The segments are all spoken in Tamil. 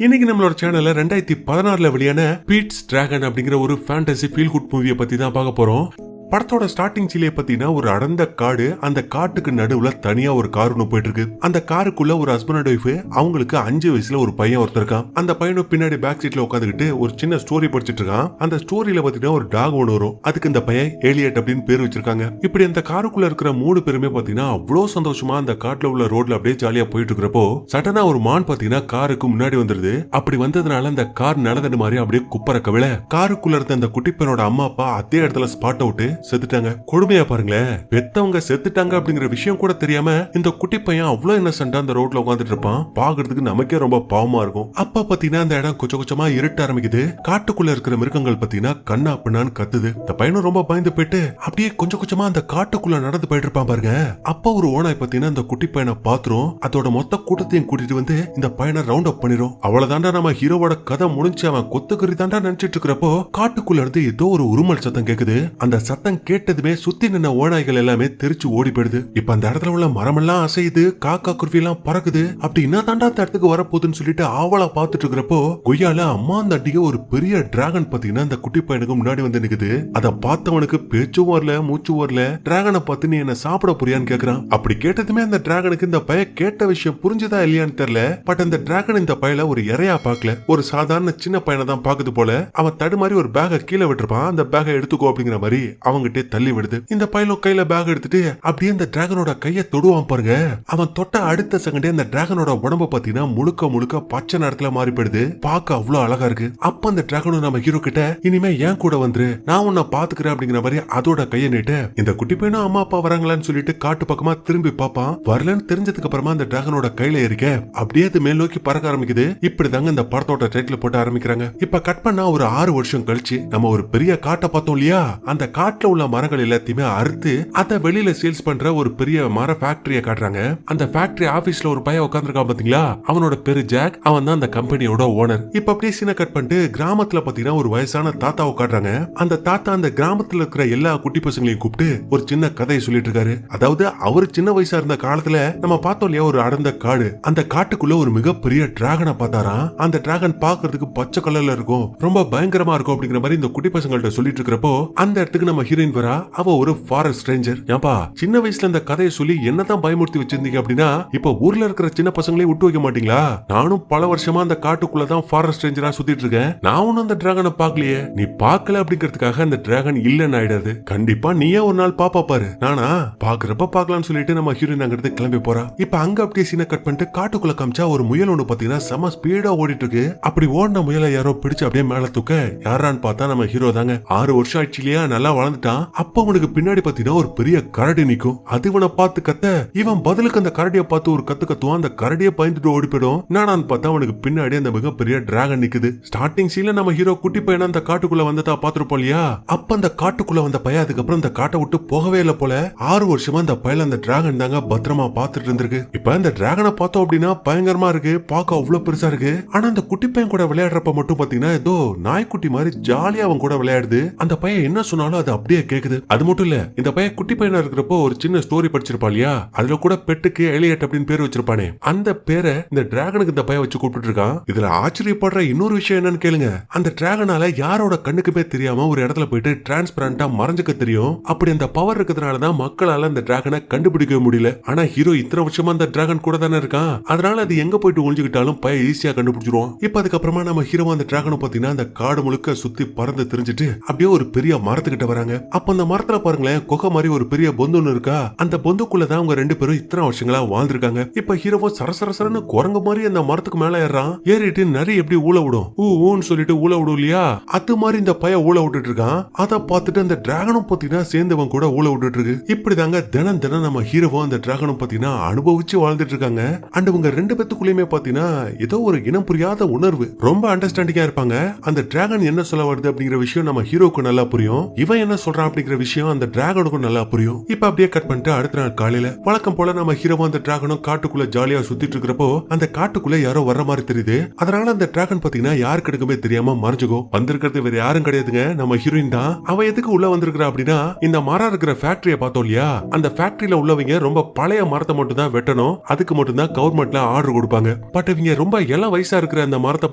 இன்னைக்கு நம்மளோட சேனல்ல 2016 வெளியான பீட்ஸ் டிராகன் அப்படிங்கிற ஒரு ஃபேண்டசி ஃபீல் குட் மூவியை பத்தி தான் பார்க்க போறோம். படத்தோட ஸ்டார்டிங் சீலே பாத்தீங்கன்னா ஒரு அடர்ந்த காடு, அந்த காட்டுக்கு நடுவுல தனியா ஒரு கார் ஒன்று போயிட்டு இருக்கு. அந்த காருக்குள்ள ஒரு ஹஸ்பண்ட் அண்ட் ஒய்ஃப், அவங்களுக்கு 5 வயசுல ஒரு பையன் ஒருத்தர் இருக்கான். அந்த பையனும் பின்னாடி பேக் சீட்ல உட்காந்துக்கிட்டு ஒரு சின்ன ஸ்டோரி படிச்சிட்டு இருக்கான். அந்த ஸ்டோரியில பாத்தீங்கன்னா ஒரு டாக் ஒன்று வரும். அதுக்கு இந்த பையன் ஏலியட் அப்படின்னு பேர் வச்சிருக்காங்க. இப்படி அந்த காருக்குள்ள இருக்கிற 3 பேருமே பாத்தீங்கன்னா அவ்வளவு சந்தோஷமா அந்த காட்டுல உள்ள ரோட்ல அப்படியே ஜாலியா போயிட்டு இருக்கிறப்போ சடனா ஒரு மான் பாத்தீங்கன்னா காருக்கு முன்னாடி வந்துருது. அப்படி வந்ததுனால அந்த கார் நடந்தது மாதிரி அப்படியே குப்பர கவிழ காருக்குள்ள இருந்த அந்த குட்டி பையனோட அம்மா அப்பா அதே இடத்துல ஸ்பாட் அவுட் செத்துட்டாங்க. கொடுமையா பாருங்களேன், பெத்தவங்க செத்துட்டாங்க அப்படிங்கிற விஷயம் கூட தெரியாம இந்த குட்டி பையன் அவ்வளவு இன்னசென்ட்டா அந்த ரோட்ல உட்காந்துட்டு இருப்பான். பாக்குறதுக்கு நமக்கே ரொம்ப பாவமா இருக்கும். அப்ப பாத்தீங்கன்னா அந்த இடம் கொஞ்சம் கொஞ்சமா இருட்ட ஆரம்பிக்குது. காட்டுக்குள்ள இருக்கிற மிருகங்கள் பாத்தீங்கன்னா கண்ணா பின்னான்னு கத்துது. இந்த பையனும் ரொம்ப பயந்து போயிட்டு அப்படியே கொஞ்சம் கொஞ்சமா அந்த காட்டுக்குள்ள நடந்து போயிட்டு இருப்பான் பாருங்க. அப்ப ஒரு ஓனாய் பாத்தீங்கன்னா இந்த குட்டி பையனை பாத்துரும். அதோட மொத்த கூட்டத்தையும் கூட்டிட்டு வந்து இந்த பையனை ரவுண்ட் அப் பண்ணிரும். அவ்வளவுதாண்டா நம்ம ஹீரோவோட கதை முடிஞ்சு. அவன் கொத்துக்கறி தாண்டா நினைச்சிட்டு இருக்கிறப்போ காட்டுக்குள்ள இருந்து ஏதோ ஒரு உருமல் சத்தம் கேக்குது. அந்த சத்தம் கேட்டதுமே சுத்தி நின்ன ஓநாய்கள் எல்லாமே தெரிச்சு ஓடி போயிடுது. இப்ப அந்த இடத்துல உள்ள மரமெல்லாம் அசையுது, காக்கா குருவி எல்லாம் பறக்குது. அப்படி என்ன தாண்டா அந்த இடத்துக்கு வரப்போகுதுன்னு சொல்லிட்டு ஆவலா பாத்துட்டு இருக்கிறப்போ கொய்யால அம்மா தண்டிக ஒரு பெரிய டிராகன் பாத்தீங்கன்னா அந்த குட்டி பையனுக்கு முன்னாடி வந்து நிக்குது. அதை பார்த்தவனுக்கு பேச்சும் வரல, மூச்சு வரல. டிராகனை பார்த்து நீ என்ன சாப்பிட போறியான்னு கேக்குறான். அப்படி கேட்டதுமே அந்த டிராகனுக்கு இந்த பைய கேட்ட விஷயம் புரிஞ்சுதா இல்லையான்னு தெரியல. பட் அந்த டிராகன் இந்த பையல ஒரு இறையா பாக்கல, ஒரு சாதாரண சின்ன பையனை தான் பாக்குது போல. அவன் தடுமாறி ஒரு பேக கீழே விட்டுருப்பான். அந்த பேக எடுத்துக்கோ அப்படிங்கிற மாதிரி அவங்கிட்டே தள்ளி விடுது. இந்த பையனும் கையில பேக் எடுத்துட்டு அப்படியே அந்த டிராகனோட கைய தொடுவான் பாருங்க. அவன் தொட்ட அடுத்த செகண்டே அந்த டிராகனோட உடம்ப பாத்தீங்கன்னா முழுக்க முழுக்க பச்சை நிறத்துல மாறி போயிடுது. பார்க்க அவ்வளவு அழகா இருக்கு. அப்ப அந்த டிராகனும் நம்ம ஹீரோ கிட்ட இனிமே ஏன் கூட வந்துரு, நான் உன்னை பாத்துக்கிறேன் அப்படிங்கிற மாதிரி அதோட கைய நீட்டு இந்த குட்டி பையனும் அம்மா அப்பா வராங்களான்னு சொல்லிட்டு காட்டு பக்கமா திரும்பி பாப்பான். வரலன்னு தெரிஞ்சதுக்கு அப்புறமா அந்த டிராகனோட கையில இருக்க அப்படியே அது மேல் நோக்கி பறக்க ஆரம்பிக்குது. இப்படிதாங்க இந்த படத்தோட டைட்டில் போட்டு ஆரம்பிக்கிறாங்க. இப்ப கட் பண்ணா ஒரு 6 வருஷம் கழிச்சு நம்ம ஒரு பெரிய காட்டை பார்த்தோம் இல்லையா. அந்த காட்டுல உள்ள மரங்கள் எல்லாத்தையுமே அறுத்து அத வெளியில சேல்ஸ் பண்ற ஒரு பெரிய மர ஃபேக்டரிய காட்டுறாங்க. அந்த ஃபேக்டரி ஆபீஸ்ல ஒரு பையன் உட்கார்ந்திருக்கான் பாத்தீங்களா, அவனோட பேரு ஜாக். அவன் தான் அந்த கம்பெனியோட ஓனர். இப்ப அப்படியே சீனை கட் பண்ணிட்டு கிராமத்துல பாத்தீங்கன்னா ஒரு வயசான தாத்தாவை காட்டுறாங்க. அந்த தாத்தா அந்த கிராமத்துல இருக்கிற எல்லா குட்டி பசங்களையும் கூப்பிட்டு ஒரு சின்ன கதையை சொல்லிட்டு இருக்காரு. அதாவது அவர் சின்ன வயசா இருந்த காலத்துல நம்ம பார்த்தோம் இல்லையா ஒரு அடர்ந்த காடு, அந்த காட்டுக்குள்ள ஒரு மிகப்பெரிய டிராகனை பார்த்தாராம். அந்த டிராகன் பாக்குறதுக்கு பச்சை கலர்ல இருக்கும், ரொம்ப பயங்கரமா இருக்கும் அப்படிங்கிற மாதிரி இந்த குட்டி பசங்கள்ட்ட சொல்லிட்டு இருக்கிறப்போ அந்த இடத்துக்கு நம்ம ஹீரோயின் வரா. அவ ஒரு ஃபாரஸ்ட் ரேஞ்சர். ஏன்பா சின்ன வயசுல இந்த கதையை சொல்லி என்னதான் பயமுறுத்தி வச்சிருந்தீங்க அப்படின்னா இப்ப ஊர்ல இருக்கிற சின்ன பசங்களே விட்டு வைக்க மாட்டீங்களா? நானும் பல வருஷமா அந்த காட்டுக்குள்ளதான் ஃபாரஸ்ட் ரேஞ்சரா சுத்திட்டு இருக்கேன். நான் ஒன்னும் அந்த டிராகனை பாக்கலையே. நீ பாக்கல அப்படிங்கிறதுக்காக அந்த டிராகன் இல்லன்னு ஆயிடாது. கண்டிப்பா நீயே ஒரு நாள் பாப்பா பாரு. நானா பாக்குறப்ப பாக்கலாம்னு சொல்லிட்டு நம்ம ஹீரோயின் அங்கிருந்து கிளம்பி போறா. இப்ப அங்க அப்படியே சீனை கட் பண்ணிட்டு காட்டுக்குள்ள காமிச்சா ஒரு முயல் ஒண்ணு பாத்தீங்கன்னா செம ஸ்பீடா ஓடிட்டு இருக்கு. அப்படி ஓடின முயலை யாரோ பிடிச்சு அப்படியே மேல தூக்க யாரான்னு பார்த்தா நம்ம ஹீரோ தாங்க. 6 வருஷம் ஆயிடுச்சு இல்லையா, நல்லா வளர்ந்துட்டான். அப்ப அவனுக்கு பின்னாடி பாத்தீங்கன்னா ஒரு பெரிய கரடி நிக்கும். அது இவனை பார்த்து கத்த இவன் பதிலுக்கு அந்த கரடியை பார்த்து ஒரு கத்து கத்துவான். அந்த கரடியை பயந்துட்டு ஓடி போயிடும். நானான்னு பார்த்தா அவனுக்கு பின்னாடி அந்த மிகப்பெரிய டிராகன் நிக்குது. ஸ்டார்டிங் சீன்ல நம்ம ஹீரோ குட்டி பையனா அந்த காட்டுக்குள்ள வந்ததா பாத்துருப்போம் இல்லையா. அப்ப அந்த காட்டுக்குள்ள வந்த பையன் அதுக்கப்புறம் அந்த காட்டை விட்டு போகவே இல்லை போல. 6 வருஷமா அந்த பையன் அந்த டிராகன் தாங்க பத்திரமா பாத்துட்டு இருந்திருக்கு. இப்ப அந்த டிராகனை பார்த்தோம் அப்படின்னா பயங்கரமா இருக்கு, பார்க்க அவ்வளவு பெருசா இருக்கு. ஆனா அந்த குட்டி பையன் கூட விளையாடுறப்ப மட்டும் பாத்தீங்கன்னா ஏதோ நாய்க்குட்டி மாதிரி ஜாலியா அவன் கூட விளையாடுது. அந்த பையன் என்ன சொன்னாலும் அது அப்படியே கேக்குது. அது மட்டும் இல்ல, இந்த பையன் குட்டி பையனா இருக்கிறப்போ ஒரு சின்ன ஸ்டோரி படிச்சிருப்பா இல்லையா, அதுல கூட பெட்டுக்கு எலியட் அப்படின்னு பேர் வச்சிருப்பானே, அந்த பேரை இந்த டிராகனுக்கு இந்த பையன் வச்சு கூப்பிட்டு இருக்கான். இதுல ஆச்சரியப்படுற இன்னொரு விஷயம் என்னன்னு கேளுங்க. அந்த டிராகனால யாரோட கண்ணுக்குமே தெரியாம ஒரு இடத்துல போயிட்டு டிரான்ஸ்பரண்டா மறைஞ்சுக்க தெரியும். அப்படி அந்த பவர் இருக்கிறதுனாலதான் மக்களால அந்த டிராகனை கண்டுபிடிக்க முடியல. ஆனா ஹீரோ இத்தனை வருஷமா அந்த டிராகன் கூட தானே இருக்கான். அதனால அது எங்க போயிட்டு ஒளிஞ்சுக்கிட்டாலும் பையன் ஈஸியா கண்டுபிடிச்சிருவோம். இப்ப அதுக்கப்புறமா நம்ம ஹீரோ அந்த டிராகனை பாத்தீங்கன்னா அந்த காடு முழுக்க சுத்தி பறந்து தெரிஞ்சுட்டு அப்படியே ஒரு பெரிய மரத்துக்கிட்ட வராங்க. அப்ப அந்த மரத்துல பாருங்களேன் குகை மாதிரி ஒரு பெரிய பொந்து இருக்கா. அந்த பொந்துக்குள்ளதான் அவங்க 2 பேரும் இத்தனை வருஷங்களா வாழ்ந்திருக்காங்க. இப்ப ஹீரோவோ சரசரசரன்னு குரங்கு மாதிரி அந்த மரத்துக்கு மேல ஏறான். ஏறிட்டு நிறைய எப்படி ஊழ விடும், ஊன்னு சொல்லிட்டு ஊழ விடும் இல்லையா, அது மாதிரி இந்த பையன் ஊழ விட்டுட்டு இருக்கான். அதை பார்த்துட்டு அந்த டிராகனும் பாத்தீங்கன்னா சேர்ந்தவன் கூட ஊழ விட்டுட்டு இருக்கு. இப்படிதாங்க தினம் தினம் நம்ம ஹீரோவோ அந்த டிராகனும் பாத்தீங்கன்னா அனுபவிச்சு வாழ்ந்துட்டு இருக்காங்க. அண்ட் உங்க 2 பேத்துக்குள்ளயுமே பாத்தீங்கன்னா ஏதோ ஒரு இனம் புரியாத உணர்வு, ரொம்ப அண்டர்ஸ்டாண்டிங்கா இருப்பாங்க. அந்த டிராகன் என்ன சொல்ல வருது அப்படிங்கிற விஷயம் நம்ம ஹீரோக்கு நல்லா புரியும். இவன் என்ன சொல்றான் அப்படிங்கிற விஷயம் அந்த டிராகனுக்கும் நல்லா புரியும். இப்ப அப்படியே கட் பண்ணிட்டு அடுத்த நாள் காலையில வழக்கம் போல நம்ம ஹீரோ அந்த டிராகனும் காட்டுக்குள்ள ஜாலியா சுத்திட்டு இருக்கிறப்போ அந்த காட்டுக்குள்ள யாரோ வர்ற மாதிரி தெரியுது. அதனால அந்த டிராகன் பாத்தீங்கன்னா யாருக்கு எடுக்குமே தெரியாம மறைஞ்சுக்கும். வந்திருக்கிறது வேற யாரும் கிடையாதுங்க, நம்ம ஹீரோயின் தான். அவ எதுக்கு உள்ள வந்திருக்கிறா அப்படின்னா இந்த மரம் இருக்கிற ஃபேக்டரியை பார்த்தோம் இல்லையா, அந்த ஃபேக்டரியில உள்ளவங்க ரொம்ப பழைய மரத்தை மட்டும் தான் வெட்டணும், அதுக்கு மட்டும் தான் கவர்மெண்ட்ல ஆர்டர் கொடுப்பாங்க. பட் இவங்க ரொம்ப இளம் வயசா இருக்கிற அந்த மரத்தை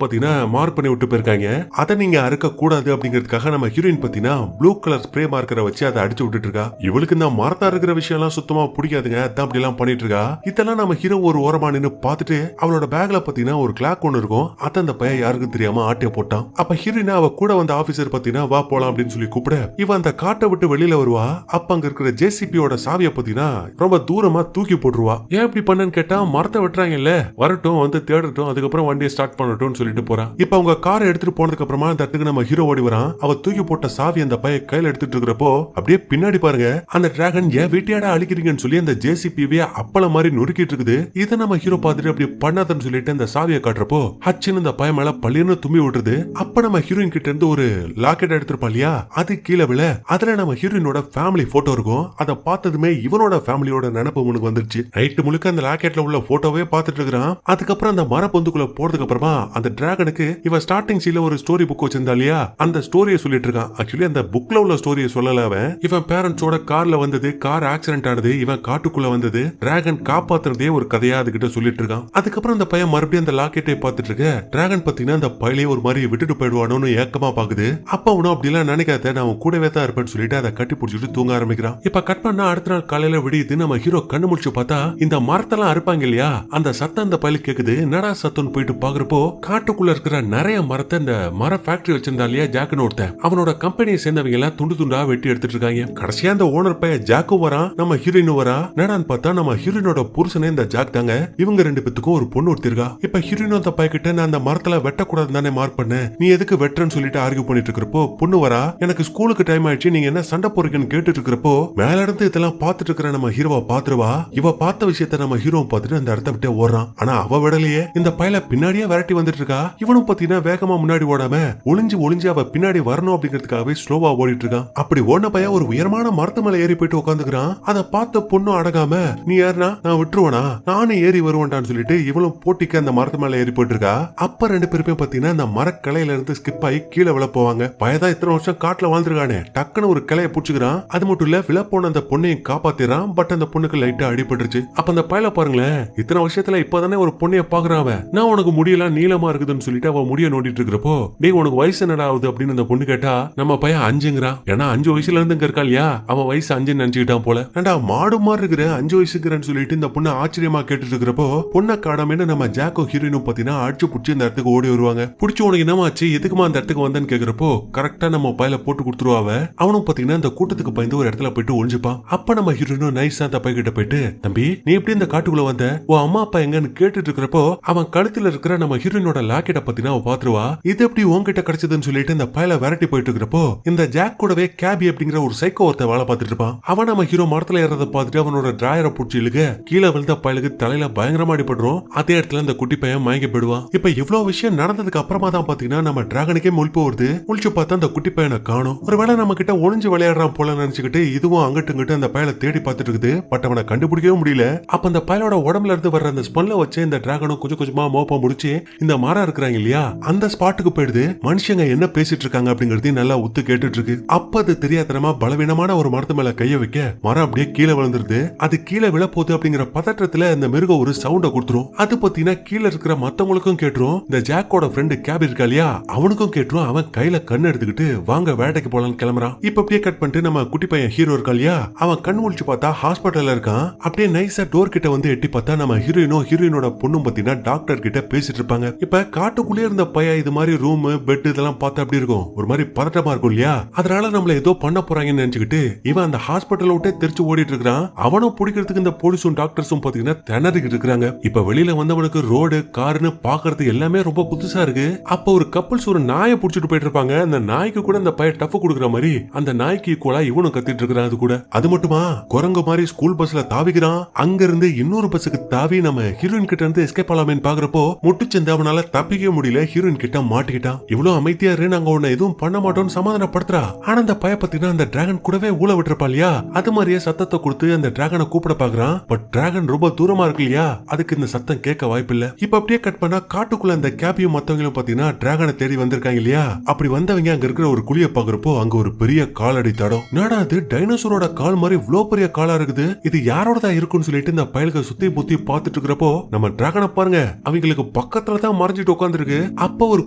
பாத்தீங்கன்னா மார்க் பண்ணி விட்டு போயிருக்காங்க. அதை நீங்க அறுக்க கூடாது அப்படிங்கிறதுக்காக நம்ம ஹீரோயின் பாத்தீங்கன்னா ப்ளூ கலர் ஸ்ப்ரே மார்க்கரை வச்சு அதை அடிச்சு விட்டுட்டு இருக்கா. இவளுக்கு இந்த மரத்தா இருக்கிற விஷயம் எல்லாம் சுத்தமா பிடிக்காதுங்க, அதான் அப்படி எல்லாம் பண்ணிட்டு இருக்கா. இதெல்லாம் நம்ம ஹீரோ ஒரு ஓரமா நின்னு பாத்துட்டு அவளோட பேக்ல பாத்தீங்கன்னா ஒரு கிளாக் ஒன்னு இருக்கும், அத அந்த பையன் யாருக்கும் தெரியாம ஆட்டிய போட்டான். அப்ப ஹீரோயின் அவ கூட வந்த ஆபீசர் பாத்தீங்கன்னா வா போலாம் அப்படின்னு சொல்லி கூப்பிட இவ அந்த காட்டை விட்டு வெளியில வருவா. அப்ப அங்க இருக்கிற ஜேசிபியோட சாவியை பாத்தீங்கன்னா ரொம்ப தூரமா தூக்கி போட்டுருவா. ஏன் இப்படி பண்ணன்னு கேட்டா மரத்தை வெட்டுறாங்கல்ல, வரட்டும் வந்து தேடட்டும், அதுக்கப்புறம் வண்டியை ஸ்டார்ட் பண்ணட்டும் சொல்லிட்டு போறான். இப்ப அவங்க காரை எடுத்துட்டு போனதுக்கு அப்புறமா அந்த இடத்துக்கு நம்ம ஹீரோ ஓடி வரான். அவ தூக்கி போட்ட சாவி அந்த பையன் கையில எடுத்துட்டு இருக்கிறப்போ அப்படியே பின்னாடி பாருங்க அந்த டிராகன் ஏன் வீட்டையாட அழிக்கிறீங்கன்னு சொல்லி அந்த ஜேசிபிவே அப்பள மாதிரி நொறுக்கிட்டு இருக்குது. இதை நம்ம ஹீரோ பார்த்துட்டு அப்படி பண்ணாதன்னு சொல்லிட்டு அந்த சாவியை காட்டுறப்போ ஹச்சின்னு அந்த பையன் மேல பள்ளின்னு தும்பி விட்டுருது. அப்ப நம்ம ஹீரோயின் கிட்ட இருந்து ஒரு லாக்கெட் எடுத்திருப்பா இல்லையா, அது கீழே விழ அதுல நம்ம ஹீரோயினோட ஃபேமிலி போட்டோ இருக்கும். அதை பார்த்ததுமே இவனோட ஃபேமிலியோட நினைப்பு உனக்கு வந்துருச்சு. நைட்டு முழுக்க அந்த லாக்கெட்ல உள்ள போட்டோவே பார்த்துட்டு இருக்கிறான். அதுக்கப்புறம் அந்த மரப்பொந்துக்குள்ள போறதுக்கு அப்புறமா அந்த டிராகனுக்கு இவ ஸ்டார்டிங் சீல ஒரு ஸ்டோரி புக் வச்சிருந்தா இல்லையா, அந்த ஸ்டோரியை சொல்லிட்டு இருக்கான். ஆக்சுவலி அந்த புக்ல உள்ள ஸ்டோரியை சொல்லல அவன். இவன் பேரண்ட்ஸோட கார்ல வந்தது, கார் ஆக்சிடென்ட் ஆனது, இவன் காட்டுக்குள்ள வந்தது, டிராகன் காப்பாத்துறதே ஒரு கதையா அதுகிட்ட சொல்லிட்டு இருக்கான். அதுக்கப்புறம் அந்த பையன் மறுபடியும் அந்த லாக்கெட்டை பார்த்துட்டு இருக்க டிராகன் பாத்தீங்கன்னா அந்த பையலே ஒரு மாதிரி விட்டுட்டு போயிடுவானோன்னு ஏக்கமா பாக்குது. அப்ப அவனும் அப்படி எல்லாம் நினைக்காத, நான் கூடவே தான் இருப்பேன்னு சொல்லிட்டு அதை கட்டி பிடிச்சிட்டு தூங்க ஆரம்பிக்கிறான். இப்ப கட் பண்ணா அடுத்த நாள் காலையில விடியுது. நம்ம ஹீரோ கண்ணு முடிச்சு பார்த்தா இந்த மரத்தெல்லாம் அறுப்பாங்க இல்லையா, அந்த சத்தம் அந்த பையலுக்கு கேக்குது. என்னடா சத்தம்னு போயிட்டு பாக்குறப்போ காட்டுக்குள்ள இருக்கிற நிறைய மரத்தை இந்த மர ஃபேக்டரி வச்சிருந்தா இல்லையா ஜாக்குன்னு ஒருத்தன், அவனோட கம்பெனியை சேர்ந்தவங்க எல்லாம் துண்டு துண்டா வெட்டி எடுத்துட்டு இருக்காங்க. கடைசியா அந்த ஓனர் பையன் ஜாக்கும் வரான், நம்ம ஹீரோயினும் வரா. என்னடான்னு பார்த்தா நம்ம ஹீரோயினோட புருஷனே இந்த ஜாக் தாங்க. இவங்க ரெண்டு பேத்துக்கும் ஒரு பொண்ணு ஒருத்திருக்கா. இப்ப ஹீரோயின் அந்த பையன்கிட்ட நான் அந்த மரத்துல வெட்டக்கூடாது தானே மார்க் பண்ணேன், நீ எதுக்கு வெட்டுறன்னு சொல்லிட்டு ஆர்கியூ பண்ணிட்டு இருக்கிறப்போ பொண்ணு வரா. எனக்கு ஸ்கூலுக்கு டைம் ஆயிடுச்சு, நீங்க என்ன சண்டை போறீங்கன்னு கேட்டுட்டு இருக்கிறப்போ மேல இருந்து இதெல்லாம் பார்த்துட்டு இருக்கிற நம்ம ஹீரோவா பாத்துருவா. இவ பார்த்த விஷயத்த நம்ம ஹீரோவை பார்த்துட்டு அந்த இடத்த விட்டு ஓடுறான். ஆனா அவ விடலையே, இந்த பையல பின்னாடியே விரட்டி வந்துட்டு இருக்கா. இவனும் பாத்தீங்கன்னா வேகமா முன்னாடி ஓடாம ஒளிஞ்சு ஒளிஞ்சு அவ பின்னாடி வரணும் அப்படிங்கிறதுக்காகவே ஸ்லோவா ஓடிட்டு இருக்கான். அப்படி ஓடின பையன் ஒரு உயரமான மரத்து மேல ஏறி போயிட்டு உட்காந்துக்கிறான். அதை பார்த்த பொண்ணும் அடங்காம நீ யாருனா நான் விட்டுருவனா, நானும் ஏறி வருவேன்டான்னு சொல்லிட்டு இவளும் போட்டிக்கு அந்த மரத்து மேல ஏறி போயிட்டு இருக்கா. அப்ப ரெண்டு பேருமே பாத்தீங்கன்னா அந்த மரக்கிளையில இருந்து ஸ்கிப் ஆகி கீழே விழ போவாங்க. பயதா இத்தனை வருஷம் காட்டுல வாழ்ந்துருக்கானே, டக்குன்னு ஒரு கிளைய புடிச்சுக்கிறான். அது மட்டும் இல்ல விழ போன அந்த பொண்ணையும் காப்பாத்திரான். பட் அந்த பொண்ணுக்கு லைட்டா அடிபட்டுருச்சு. அப்ப அந்த பயல பாருங்களேன், இத்தனை வருஷத்துல இப்பதானே ஒரு பொண்ணைய பாக்குறான். நான் உனக்கு முடியலாம் நீளமா இருக்குதுன்னு சொல்லிட்டு அவ முடிய நோண்டிட்டு இருக்கிறப்போ டேய் உனக்கு வயசு என்னடா ஆகுது அப்படின்னு அந்த பொண்ணு கேட்டா நம்ம பையன் 5ங்கிறான். ஏன்னா 5 வயசுல இருந்து இங்க இருக்கா இல்லையா, அவன் வயசு 5 நினைச்சுக்கிட்டான் போல. ஏண்டா மாடு மாதிரி இருக்கிற 5 வயசுங்கிறன்னு சொல்லிட்டு இந்த பொண்ணு ஆச்சரியமா கேட்டுட்டு இருக்கிறப்போ பொண்ணை காடாமன்னு நம்ம ஜாக்கோ ஹீரோயினும் பாத்தீங்கன்னா அடிச்சு புடிச்சு இந்த இடத்துக்கு ஓடி வருவாங்க. புடிச்சு உனக்கு என்னமாச்சு எதுக்குமா அந்த இடத்துக்கு வந்தேன்னு கேக்குறப்போ கரெக்டா நம்ம பையில போட்டு கொடுத்துருவாவ. அவனும் பாத்தீங்கன்னா இந்த கூட்டத்துக்கு பயந்து ஒரு இடத்துல போயிட்டு ஒளிஞ்சுப்பான். அப்ப நம்ம ஹீரோயினும் நைஸா அந்த பையன் கிட்ட போயிட்டு தம்பி நீ எப்படி இந்த காட்டுக்குள்ள வந்த, உன் அம்மா அப்பா எங்கன்னு கேட்டுட்டு இருக்கிறப்போ அவன் கழுத்துல இருக்கிற நம்ம ஹீரோயினோட லாக்கெட்ட பத்தினா அவ பாத்துருவா. இது எப்படி உன்கிட்ட கிடைச்சதுன்னு சொல்லிட்டு இந்த பையல விரட்டி போயிட்டு இருக்கிறப்போ இந்த ஜாக் கூடவே கேபி அப்படிங்கிற ஒரு சைக்கோ ஒருத்த வேலை பார்த்துட்டு இருப்பான். அவன் நம்ம ஹீரோ மரத்துல ஏறத பார்த்துட்டு அவனோட டிராயரை புடிச்சு இழுக்க கீழே விழுந்த பயலுக்கு தலையில பயங்கரமா அடிபடுறோம். அதே இடத்துல இந்த குட்டி பையன் மயங்கி போயிடுவான். இப்ப இவ்வளவு விஷயம் நடந்ததுக்கு அப்புறமா தான் பாத்தீங்கன்னா நம்ம டிராகனுக்கே முழிப்பு வருது. முழிச்சு பார்த்தா அந்த குட்டி பையனை காணும். ஒருவேளை நம்ம கிட்ட ஒளிஞ்சு விளையாடுறான் போல நினைச்சுக்கிட்டு இதுவும் அங்கிட்டு இங்கிட்டு அந்த பயலை தேடி பார்த்துட்டு இருக்குது. பட் அவனை கண்டுபிடிக்கவே முடியல. அப்ப அந்த பயலோட உடம்புல இருந்து வர்ற அந்த ஸ்மெல்ல வச்சு இந்த டிராகனும் கொஞ்சம் கொஞ்சமா மோப்பம் முடிச்சு இந்த மரம் இருக்கிறாங்க இல்லையா அந்த ஸ்பாட்டுக்கு போயிடுது. மனுஷங்க என்ன பேசிட்டு இருக்காங்க அப்படிங்கறது நல்லா உத்து கேட்டுட்டு இருக்கு. அப்ப அது தெரியாதனமா பலவீனமான ஒரு மரத்து மேல கைய வைக்க மரம் அப்படியே கீழே விழுந்துருது. அது கீழே விழப்போகுது அப்படிங்கிற பதற்றத்துல இந்த மிருகம் ஒரு சவுண்ட கொடுத்துரும். அது பாத்தீங்கன்னா கீழே இருக்கிற மத்தவங்களுக்கும் கேட்டுரும். இந்த ஜாக்கோட ஃப்ரெண்டு கேபி இருக்கா இல்லையா அவனுக்கும் கேட்டுரும். அவன் கையில கண்ணு எடுத்துக்கிட்டு வாங்க வேட்டைக்கு போலான்னு கிளம்புறான். இப்ப அப்படியே கட் பண்ணிட்டு நம்ம குட்டி பையன் ஹீரோ இருக்கா இல்லையா அவன் கண் முழிச்சு பார்த்தா ஹாஸ்பிட்டல்ல இருக்கான். அப்படியே நைஸா டோர் கிட்ட வந்து எட்டி பார்த்தா நம்ம ஹீரோயினோட பொண்ணும் பாத்தீங்கன்னா டாக்டர் கிட்ட பேசிட்டு இருப்பாங்க. இப்ப காட்டுக்குள்ளே இருந்த பையன் இது மாதிரி ரூம் பெட் இதெல்லாம் பார்த்தா அப்படி இருக்கும், ஒரு மாதிரி பதட்டமா இருக்கும் இல்லையா, அதனால நம்மள ஏதோ பண்ண போறாங்கன்னு நினைச்சுக்கிட்டு இவன் அந்த ஹாஸ்பிட்டல் விட்டே தெரிச்சு ஓடிட்டு இருக்கான். அவனும் பிடிக்கிறதுக்கு இந்த போலீஸும் டாக்டர்ஸும் பாத்தீங்கன்னா திணறிக்கிட்டு இருக்காங்க. இப்ப வெளியில வந்தவனுக்கு ரோடு காருன்னு பாக்குறது எல்லாமே ரொம்ப புதுசா இருக்கு. அப்ப ஒரு கப்பல்ஸ் ஒரு நாயை புடிச்சிட்டு போயிட்டு இருப்பாங்க. அந்த நாய்க்கு கூட அந்த பையன் டஃப் கொடுக்குற மாதிரி அந்த நாய்க்கு ஈக்குவலா இவனும் கத்திட்டு இருக்கிறான். அது கூட அது மட்டுமா குரங்கு மாதிரி ஸ்கூல் பஸ்ல தாவிக்கிறான். அங்க இருந்து இன்னொரு பஸ்ஸுக்கு தாவி நம்ம ஹீரோயின் கிட்ட இருந்து எஸ்கேப் ஆலாமேன்னு பாக்குறப்போ முட்டுச்சந்து அவனால தப்பிக்க முடியல. ஹீரோயின் கிட்ட மாட்டிக்கிட்டான். இவ்வளவு அமைதியா இரு, நாங்க உன்னை எதுவும் பண்ண மாட்டோம்னு சமாதானப்படுத்துறா. ஆனா அந்த பைய பாத்தீங்கன்னா அந்த டிராகன் கூடவே ஊழ விட்டுருப்பா இல்லையா, அது மாதிரியே சத்தத்தை கொடுத்து அந்த டிராகனை கூப்பிட பாக்குறான். பட் டிராகன் ரொம்ப தூரமா இருக்கு இல்லையா, அதுக்கு இந்த சத்தம் கேட்க வாய்ப்பு இல்ல. இப்ப அப்படியே கட் பண்ணா காட்டுக்குள்ள அந்த கேபியும் மத்தவங்களும் பாத்தீங்கன்னா டிராகனை தேடி வந்திருக்காங்க இல்லையா. அப்படி வந்தவங்க அங்க இருக்கிற ஒரு குழிய பாக்குறப்போ அங்க ஒரு பெரிய காலடி தடம். என்னடா அது டைனோசரோட கால் மாதிரி இவ்வளவு பெரிய காலா இருக்குது, இது யாரோடதா இருக்குன்னு சொல்லிட்டு இந்த பயலுக்கு சுத்தி முத்தி பாத்துட்டு இருக்கிறப்போ நம்ம டிராகனை பாருங்க அவங்களுக்கு பக்கத்துல தான் மறைஞ்சிட்டு உட்காந்துருக்கு. அப்ப ஒரு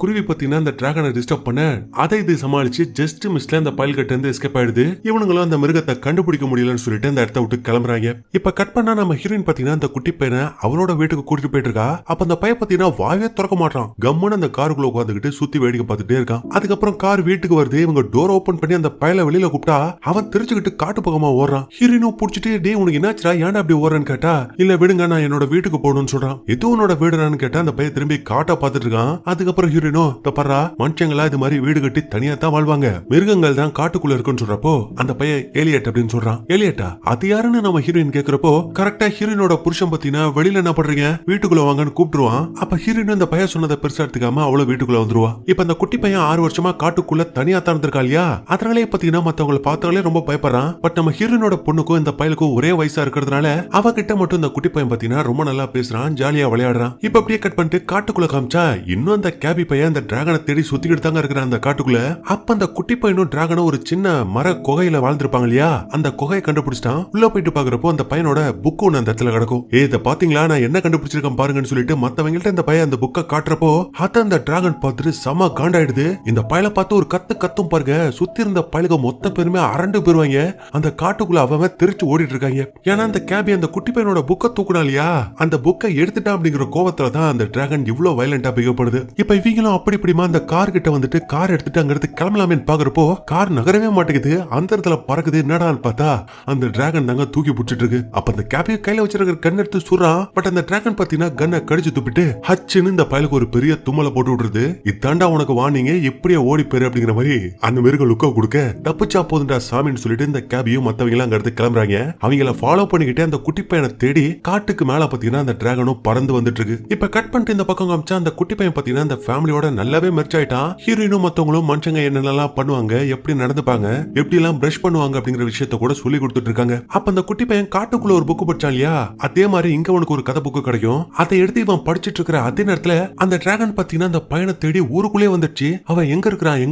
குருவி பாத்தீங்கன்னா அந்த டிராகனை டிஸ்டர்ப் பண்ண அதை இது சமாளிச்சு ஜஸ்ட் மிஸ்ல அந்த பயல் கிட்ட இருந்து எஸ்கேப் ஆயிடுது. இவனுங்களும் அந்த மிருகத்தை கண்டுபிடிக்க முடியலன்னு சொல்லிட்டு அந்த இடத்த விட்டு கிளம்புறாங்க. இப்ப கட் பண்ணா நம்ம ஹீரோயின் பாத்தீங்கன்னா அந்த குட்டி பையனை அவளோட வீட்டுக்கு கூட்டிட்டு போயிட்டு இருக்கா. அப்ப அந்த பையன் பாத்தீங்கன்னா வாயே திறக்க மாட்டான். கம்முன்னு அந்த காருக்குள்ள உட்காந்துக்கிட்டு சுத்தி வேடிக்கை பார்த்துட்டே இருக்கான். அதுக்கப்புறம் கார் வீட்டுக்கு வருது. இவங்க டோர் ஓபன் பண்ணி அந்த பயல வெளியில கூப்பிட்டா அவன் தெரிச்சுக்கிட்டு காட்டு பக்கமா ஓடுறான். ஹீரோயினும் புடிச்சிட்டு டேய் உனக்கு என்னாச்சுடா, ஏன்டா அப்படி ஓடுறேன்னு கேட்டா இல்ல விடுங்க நான் என்னோட வீட்டுக்கு போகணும்னு சொல்றான். எது உன்னோட வீடுறான்னு கேட்டா அந்த பையன் திரும்பி காட்டா பாத்துட்டு இருக்கான். அதுக்கப்புறம் ஹீரோயினோ தப்பறா மனுஷங்களா இது மாதிரி வீடு கட்டி தனியா தான் வாழ்வாங்க, மிருகங்கள் தான் காட்டுக்குள்ள இருக்குன்னு சொல்றப்போ அந்த பையன் ஏலியட் அப்படின்னு சொல்றான். ஏலியட்டா அது யாருன்னு நம்ம ஹீரோயின் கேக்குறப்போ கரெக்டா ஹீரோயினோட புருஷன் பாத்தீங்கன்னா வெளியில என்ன பண்றீங்க வீட்டுக்குள்ள வாங்கன்னு கூப்பிட்டுருவான். அப்ப ஹீரோயின் அந்த பையன் சொன்னதை பெருசா எடுத்துக்காம அவளோ வீட்டுக்குள்ள வந்துருவா. இப்ப அந்த குட்டி பையன் 6 வருஷமா காட்டுக்குள்ள தனியா தான் இருந்திருக்கா இல்லையா, அதனாலே பாத்தீங்கன்னா மத்தவங்களை பார்த்தாலே ரொம்ப பயப்படுறான். பட் நம்ம ஹீரோயினோட பொண்ணுக்கும் இந்த பயலுக்கும் ஒரே வயசா இருக்கிறதுனால அவகிட்ட மட்டும் இந்த குட்டி பையன் பாத்தீங்கன்னா ரொம்ப நல்லா பேசுறான், ஜாலியா விளையாடுறான். இப்ப அப்படியே கட் பண்ணிட்டு காட்டுக்குள்ள காமிச்சா இன்னும் அந்த கேபி பையன் அந்த டிராகனை தேடி சுத்திக்கிட்டு தாங்க இருக்கிறான் அந்த காட்டுக்குள்ள. அப்ப அந்த குட்டி பையனும் டிராகனும் ஒரு சின்ன மர குகையில வாழ்ந்திருப்பாங்க இல்லையா, அந்த குகையை கண்டுபிடிச்சிட்டான். உள்ள போயிட்டு பாக்குறப்போ அந்த பையனோட புக்கு ஒண்ணு அந்த இடத்துல கிடக்கும். இத பாத்தீங்களா நான் என்ன கண்டுபிடிச்சிருக்கேன் பாருங்கன்னு சொல்லிட்டு மத்தவங்கள்ட்ட இந்த பையன் அந்த புக்கை காட்டுறப்போ அத அந்த டிராகன் பார்த்துட்டு செம காண்டாயிடுது. இந்த பயலை பார்த்து ஒரு கத்தும் பாருங்க, சுத்தி இருந்த பயலுக மொத்த பேருமே அரண்டு போயிருவாங்க. அந்த காட்டுக்குள்ள அவன் தெரிச்சு ஓடிட்டு இருக்காங்க. ஏன்னா அந்த கேபி அந்த குட்டி பையனோட புக்கை தூக்குனா இல்லையா, அந்த புக்கை எடுத்துட்டான் அப்படிங்கிற கோவத்துல தான் அந்த டிராகன் இவ்வளவு வயலண்டா பிகப்படுது. இப்ப இவங்களும் அப்படி இப்படிமா அந்த கார் கிட்ட வந்துட்டு கார் எடுத்துட்டு அங்க எடுத்து கிளம்பலாமேன்னு பாக்குறப்போ கார் நகரவே மாட்டேங்குது, அந்த இடத்துல பறக்குது. என்னடான்னு பார்த்தா அந்த டிராகன் தாங்க தூக்கி பிடிச்சிட்டு இருக்கு. அப்ப அந்த கேபியை கையில வச்சிருக்கிற கன் எடுத்து சுடுறான். பட் அந்த டிராகன் பாத்தீங்கன்னா கன்னை கடிச்சு துப்பிட்டு ஹச்சுன்னு இந்த பயலுக்கு ஒரு பெரிய தும்மலை போட்டு விடுறது. இத்தாண்டா உனக்கு வார்னிங்க, எப்படியே ஓடி போயிரு அப்படிங்கிற மாதிரி அந்த மிருக லுக்க கொடுக்க தப்பிச்சா போதுண்டா சாமின்னு சொல்லிட்டு இந்த கேபியும் மத்தவங்க அங்க எடுத்து கிளம்புறாங்க. அவங்கள ஃபாலோ பண்ணிக்கிட்டே அந்த குட்டி பையனை தேடி காட்டுக்கு மேல பாத்தீங்கன்னா அந்த டிராகனும் பறந்து வந்துட்டு இருக்கு. இப்ப கட் பண்ணிட்டு இந்த பக்கம் காமிச்சா அந்த குட்டி பையன் பாத்தீங்கன்னா அந்த ஃபேமிலியோட நல்லாவே மெர்ச் ஆயிட்டான். ஹீரோயினும் மத்தவங்களும் மனுஷங்க என்னென்னலாம் பண்ணுவாங்க, எப்படி நடந்துப்பாங்க, எப்படி எல்லாம் பிரஷ் பண்ணுவாங்க அப்படிங்கிற விஷயத்த கூட சொல்லி கொடுத்துட்டு இருக்காங்க. அப்ப அந்த குட்டி பையன் காட்டுக்குள்ள ஒரு புக் படிச்சான் இல்லையா, அதே மாதிரி இங்க உனக்கு ஒரு கதை புக்கு கிடைக்கும். அதை எடுத்து இவன் படிச்சிட்டு இருக்கிற அதே நேரத்துல அந்த டிராகன் பாத்தீங்கன்னா அந்த பையனை தேடி ஊருக்குள்ளே வந்துச்சு. அவன் எங்க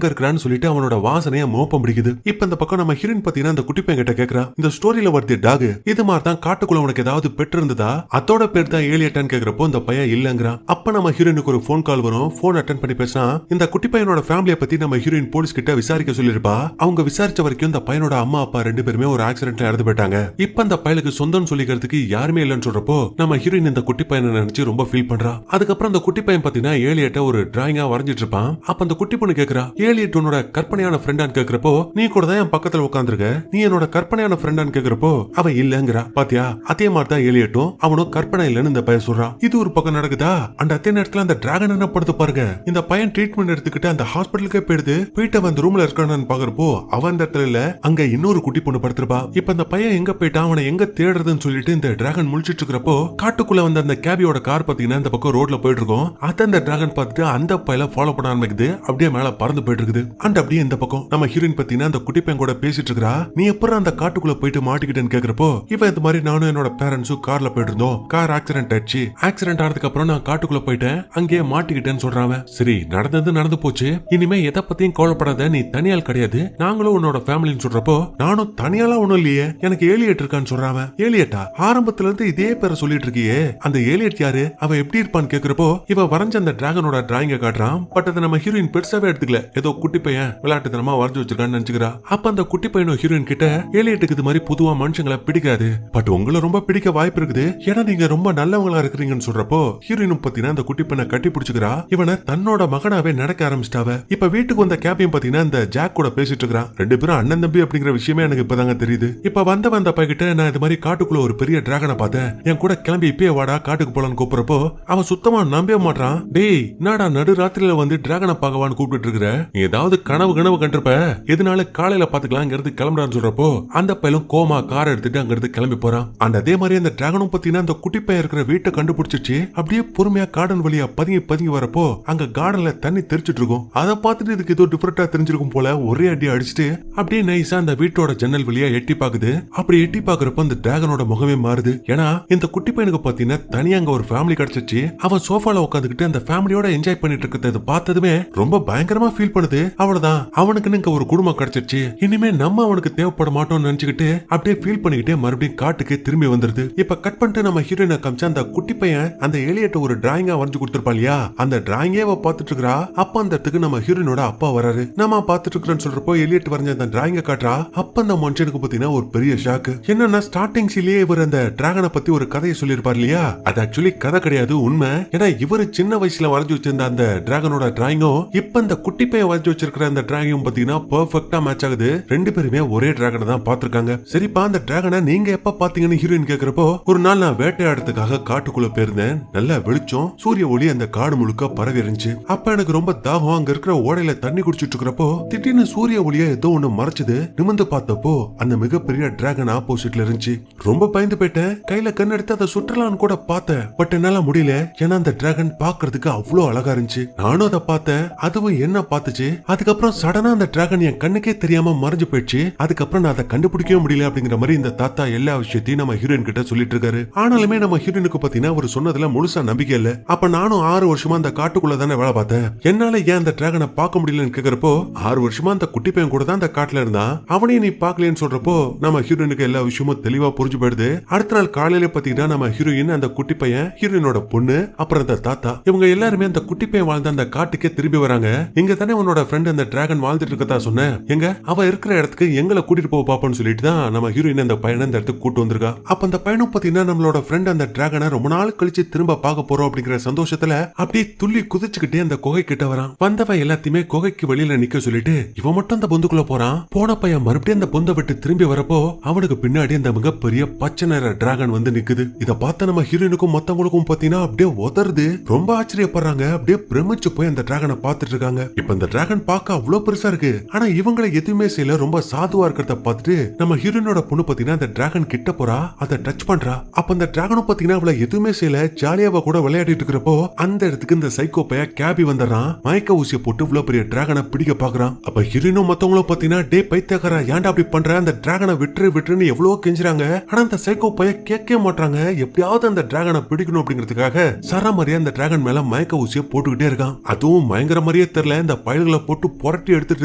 இருக்கிறான்னு சொல்லிட்டு அவனோட வாசனைய மோப்பம் பிடிக்குது. இப்ப இந்த பக்கம் நம்ம ஹீரோயின் பாத்தீங்கன்னா அந்த குட்டி பையன் கிட்ட கேக்குறா, இந்த ஸ்டோரியில வருது டாக், இது மாதிரி தான் காட்டுக்குள்ள உனக்கு ஏதாவது பெற்று இருந்ததா, அதோட பேர் தான் ஏலியட்டான்னு கேக்குறப்போ இந்த பையன் இல்லங்கிறான். அப்ப நம்ம ஹீரோயினுக்கு ஒரு போன் கால் வரும். போன் அட்டென்ட் பண்ணி பேசினா இந்த குட்டி பையனோட ஃபேமிலியை பத்தி நம்ம ஹீரோயின் போலீஸ் கிட்ட விசாரிக்க சொல்லிருப்பா. அவங்க விசாரிச்ச வரைக்கும் இந்த பையனோட அம்மா அப்பா 2 பேருமே ஒரு ஆக்சிடென்ட்ல இறந்து போயிட்டாங்க. இப்ப அந்த பையலுக்கு சொந்தம் சொல்லிக்கிறதுக்கு யாருமே இல்லைன்னு சொல்றப்போ நம்ம ஹீரோயின் இந்த குட்டி பையனை நினைச்சு ரொம்ப ஃபீல் பண்றா. அதுக்கப்புறம் அந்த குட்டி பையன் பாத்தீங்கன்னா ஏலியட்ட ஒரு டிராயிங்கா வரைஞ்சிட்டு இருப்பான். அப்ப அந்த குட்டி பொண்ணு கேக்குறா, ஏலியட் உன்னோட கற்பனையான ஃப்ரெண்டான்னு கேக்குறப்போ நீ கூட தான் என் பக்கத்துல உட்காந்துருக்க, நீ என்னோட கற்பனையான ஃப்ரெண்டான்னு கேக்குறப்போ அவ இல்லங்கிறா. பாத்தியா அதே மாதிரி தான் ஏலியட்டும் அவனும் கற்பனை இல்லன்னு இந்த பையன் சொல்றான். இது ஒரு பக்கம் நடக்குதா, அந்த அதே நேரத்துல அந்த டிராகன் என்ன படுத்து பாருங்க, இந்த பையன் ட்ரீட்மெண்ட் எடுத்துக்கிட்டு அந்த ஹாஸ்பிட்டலுக்கே போயிட்டு அவன் அந்த ரூம்ல இருக்கானு பாக்குறப்போ அவன் அந்த இடத்துல இல்ல, அங்க இன்னொரு குட்டி பொண்ணு படுத்திருப்பா. இப்ப அந்த பையன் எங்க போயிட்டான், அவனை எங்க தேடுறதுன்னு சொல்லிட்டு இந்த டிராகன் முழிச்சிட்டு இருக்கிறப்போ காட்டுக்குள்ள வந்து அந்த கேபியோட கார் பாத்தீங்கன்னா இந்த பக்கம் ரோட்ல போயிட்டு இருக்கோம். அத அந்த டிராகன் பார்த்துட்டு அந்த பையல ஃபாலோ பண்ண ஆரம்பிக்குது. அப்படியே மேல பறந்து போயிட்டு இருக்குது. அண்ட் அப்படியே இந்த பக்கம் நம்ம ஹீரோயின் பாத்தீங்கன்னா அந்த குட்டி பையன் கூட பேசிட்டு இருக்கா. நீ எப்பறம் அந்த காட்டுக்குள்ள போயிட்டு மாட்டிக்கிட்டேன்னு கேக்குறப்போ இவன் இந்த மாதிரி நானும் என்னோட பேரண்ட்ஸும் கார்ல போயிட்டு இருந்தோம், கார் ஆக்சிடென்ட் ஆயிடுச்சு, ஆக்சிடென்ட் ஆனதுக்கு அப்புறம் நான் காட்டுக்குள்ள போயிட்டேன், அங்கேயே மாட்டிக்கிட்டேன்னு சொல்றான். சரி நடந்தது நடந்து போச்சு, இனிமே எதை பத்தியும் கவலைப்படாத, நீ தனியால் கிடையாது, நாங்களும் உன்னோட ஃபேமிலின்னு சொல்றப்போ நானும் தனியாலா ஒண்ணும் இல்லையே, எனக்கு ஏலியட் இருக்கான்னு சொல்றான். ஏலியட்டா, ஆரம்பத்துல இருந்து இதே பேரை சொல்லிட்டு இருக்கியே, அந்த ஏலியட் யாரு, அவ எப்படி இருப்பான்னு கேக்குறப்போ இவ வரைஞ்ச அந்த டிராகனோட டிராயிங்க காட்டுறான். பட் அதை நம்ம ஹீரோயின் பெருசாவே எடுத்துக்கல, ஏதோ குட்டி பையன் விளையாட்டுத்தனமா வரைஞ்சு வச்சிருக்கான்னு நினைச்சுக்கிறா. அப்ப அந்த குட்டி பையனும் ஹீரோயின் கிட்ட ஏலியட்டுக்கு இது மாதிரி பொதுவா மனுஷங்களை பிடிக்காது, பட் உங்களை ரொம்ப பிடிக்க வாய்ப்பு இருக்குது, ஏன்னா நீங்க ரொம்ப நல்லவங்களா இருக்கிறீங்கன்னு சொல்றப்போ ஹீரோயினும் பாத்தீங்கன்னா அந்த குட்டி பையனை கட்டி பிடிச்சுக்கிறா. இவனை தன்னோட மகனாவே நடக்க ஆரம்பிச்சிட்டாவ. இப்ப வீட்டுக்கு வந்த கேபியும் பாத்தீங்கன்னா இந்த ஜாக் கூட பேசிட்டு இருக்கான். 2 பேரும் அண்ணன் தம்பி அப்படிங்கிற விஷயமே எனக்கு இப்பதாங்க தெரியுது. இப்ப வந்த பையன்கிட்ட நான் இது மாதிரி காட்டுக்குள்ள ஒரு பெரிய டிராகனை பார்த்தேன், என் கூட கிளம்பி இப்பயே வாடா காட்டுக்கு போலான்னு கூப்பிடுறப்போ அவன் சுத்தமா நம்பவே மாட்டான். டேய் என்னடா நடு ராத்திரியில வந்து டிராகனை பார்க்கவான்னு கூப்பிட்டு இருக்கிற, நீ ஏதாவது கனவு கண்டிருப்ப, எதனால காலையில பாத்துக்கலாம் இங்க இருந்து கிளம்புறான்னு சொல்றப்போ அந்த பையலும் கோமா கார் எடுத்துட்டு அங்க இருந்து கிளம்பி போறான். அதே மாதிரி அந்த டிராகனும் பாத்தீங்கன்னா அந்த குட்டி பையன் இருக்கிற வீட்டை கண்டுபிடிச்சிச்சு. அப்படியே பொறுமையா கார்டன் வழியா பதுங்கி வரப்போ அங்க கார்டன்ல தண்ணி தெரிச்சிட்டு இருக்கும். அதை பார்த்துட்டு இதுக்கு ஏதோ டிஃபரெண்டா தெரிஞ்சிருக்கும் போல ஒரே அடி அடிச்சுட்டு அப்படியே நைஸா அந்த வீட்டோட ஜன்னல் வழியா எட்டி பாக்குது. அப்படி எட்டி பாக்குறப்ப அந்த டிராகனோட முகமே மாறுது. ஏன்னா இந்த குட்டி பையனுக்கு பாத்தீங்கன்னா தனியா அங்க ஒரு ஃபேமிலி கிடைச்சிச்சு. அவன் சோஃபால உட்காந்துக்கிட்டு அந்த ஃபேமிலியோட என்ஜாய் பண்ணிட்டு இருக்கிறத பார்த்ததுமே ரொம்ப பயங்கரமா ஃபீல் பண்ணுது. அவ்வளவுதான், அவனுக்கு இங்க ஒரு குடும்பம் கிடைச்சிருச்சு, இனிமே நம்ம அவனுக்கு தேவைப்பட மாட்டோம்னு நினைச்சுக்கிட்டு அப்படியே ஃபீல் பண்ணிக்கிட்டே மறுபடியும் காட்டுக்கு திரும்பி வந்துருது. இப்ப கட் பண்ணிட்டு நம்ம ஹீரோயினை காமிச்சா அந்த குட்டி பையன் அந்த எலியட்ட ஒரு டிராயிங்கா வரைஞ்சு கொடுத்திருப்பா இல்லையா, அந்த டிராயிங்கே பார்த்துட்டு இருக்கா. அப்ப அந்த இடத்துக்கு நம்ம ஹீரோயினோட அப்பா வராரு. நம்ம பார்த்துட்டு இருக்கிறேன்னு சொல்றப்போ எலியட் வரைஞ்ச அந்த டிராயிங்க காட்டுறா. அப்ப அந்த மனுஷனுக்கு பாத்தீங்கன்னா ஒரு பெரிய ஷாக்கு. என்னன்னா ஸ்டார்டிங் சீன்லயே இவர் அந்த டிராகனை பத்தி ஒரு கதையை சொல்லிருப்பார் இல்லையா, அது ஆக்சுவலி கதை கிடையாது, உண்மை. ஏன்னா இவரு சின்ன வயசுல வரைஞ்சு வச்சிருந்த அந்த டிராகனோட டிராயிங்கும் இப்ப இந்த குட்டி பையன் வரைஞ்சு வச்சிருக்கிற அந்த டிராயிங்கும் பாத்தீங்கன்னா பெர்ஃபெக்ட்டா மேட்ச் ஆகுது. ரெண்டு பேருமே ஒரே டிராகனை தான் பாத்துருக்காங்க. சரிப்பா, அந்த டிராகனை நீங்க எப்ப பாத்தீங்கன்னு ஹீரோயின் கேக்குறப்போ, ஒரு நாள் நான் வேட்டையாடுறதுக்காக காட்டுக்குள்ள போயிருந்தேன். நல்லா வெளிச்சம், சூரிய ஒளி அந்த காடு முழுக்க பரவி இருந்துச்சு. அப்ப எனக்கு ரொம்ப தாகம். அங்க இருக்கிற ஓடையில தண்ணி குடிச்சிட்டு இருக்கிறப்போ திடீர்னு சூரிய ஒளியா ஏதோ ஒண்ணு மறைச்சது. நிமிந்து பார்த்தப்போ அந்த மிகப்பெரிய டிராகன் ஆப்போசிட்ல இருந்துச்சு. ரொம்ப பயந்து போயிட்டேன். கையில கண் எடுத்து அதை சுற்றலான்னு கூட பார்த்தேன். பட் என்னால முடியல. ஏன்னா அந்த டிராகன் பாக்குறதுக்கு அவ்வளவு அழகா இருந்துச்சு. நானும் அதை பார்த்தேன், அதுவும் என்ன பார்த்துச்சு. அதுக்கப்புறம் சடனா அந்த டிராகன் என் கண்ணுக்கே தெரியாம மறைஞ்சு போயிடுச்சு. அதுக்கப்புறம் நான் அதை கண்டுபிடிக்கவே முடியல அப்படிங்கிற மாதிரி இந்த தாத்தா எல்லா விஷயத்தையும் நம்ம ஹீரோயின் கிட்ட சொல்லிட்டு இருக்காரு. ஆனாலுமே நம்ம ஹீரோயினுக்கு பாத்தீங்கன்னா அவர் சொன்னதுல முழுசா நம்பிக்கை இல்ல. அப்ப நானும் 6 வருஷமா அந்த காட்டுக்குள்ள தானே வேலை பார்த்தேன், என்னால ஏன் அந்த டிராகனை பார்க்க முடியலன்னு கேக்குறப்போ, 6 வருஷமா அந்த குட்டி பையன் கூட தான் அந்த காட்டுல இருந்தான், அவனையும் நீ பாக்கலன்னு சொல்றப்போ நம்ம ஹீரோயினுக்கு எல்லா விஷயமும் தெளிவா புரிஞ்சு போயிடுது. அடுத்த நாள் காலையில பாத்தீங்கன்னா நம்ம ஹீரோயின், அந்த குட்டி பையன், ஹீரோயினோட பொண்ணு, அப்புறம் அந்த தாத்தா, இவங்க எல்லாருமே அந்த குட்டி பையன் வாழ்ந்த அந்த காட்டுக்கே திரும்பி வராங்க. இங்க தானே உன்னோட ஃப்ரெண்ட் அந்த டிராகன் வாழ்ந்துட்டு இருக்கதா சொன்னேன், எங்க அவ இருக்கிற இடத்துக்கு எங்களை கூட்டிட்டு போக பாப்போம்னு சொல்லிட்டு தான் நம்ம ஹீரோயின் அந்த பையனை இந்த இடத்துக்கு கூட்டு வந்திருக்கா. அப்ப அந்த பையனும் பாத்தீங்கன்னா நம்மளோட ஃப்ரெண்ட் அந்த டிராகனை ரொம்ப நாள் கழிச்சு திரும்ப பார்க்க போறோம் அப்படிங்கிற சந்தோஷத்துல அப்படியே துள்ளி குதிச்சுக்கிட்டே அந்த குகை கிட்ட வரான். வந்தவன் எல்லாத்தையுமே குகைக்கு வெளியில நிக்க சொல்லிட்டு இவன் மட்டும் அந்த பொந்துக்குள்ள போறான். போன பையன் மறுபடியும் அந்த பொந்தை விட்டு திரும்பி வரப்போ அவனுக்கு பின்னாடி அந்த மிகப்பெரிய பச்சை நிற டிராகன் வந்து நிக்குது. இத பார்த்த நம்ம ஹீரோயினுக்கும் மத்தவங்களுக்கும் பாத்தீங்கன்னா அப்படியே உதறுது. ரொம்ப ஆச்சரியப்படுறாங்க. அப்படியே பிரமிச்சு போய் அந்த டிராகனை பார்த்துட்டு இருக்காங்க. இப்ப இந்த டிராகன் பார்க்க அவ்வளவு பெருசா இருக்கு. ஆனா இவங்களை எதுவுமே செய்யல. ரொம்ப சாதுவா இருக்கிறத பார்த்துட்டு நம்ம ஹீரோயினோட பொண்ணு பாத்தீங்கன்னா அந்த டிராகன் கிட்ட போறா, அதை டச் பண்றா. அப்ப அந்த டிராகனும் பாத்தீங்கன்னா அவளை எதுவுமே செய்யல, ஜாலியாவ கூட விளையாடிட்டு இருக்கிறப்போ அந்த இடத்துக்கு இந்த சைக்கோ பைய கேபி வந்துடுறான். மயக்க ஊசியை போட்டு இவ்வளவு பெரிய டிராகனை பிடிக்க பாக்குறான். அப்ப ஹீரோயினும் மத்தவங்களும் பாத்தீங்கன்னா டே பைத்தியக்காரா, ஏன்டா அப்படி பண்ற, அந்த டிராகனை விட்டுருன்னு எவ்வளவு கெஞ்சுறாங்க. ஆனா அந்த சைக்கோ பைய கேட்கவே மாட்டாங்க. எப்படியாவது அந்த டிராகனை பிடிக்கணும் அப்படிங்கிறதுக்காக சராமரியா அந்த டிராகன் மேல மயக்க ஊசியை போட்டுக்கிட்டே இருக்கான். அதுவும் பயங்கர மாதிரியே தெரியல, இந்த பயல்களை போட்டு புரட்டி எடுத்துட்டு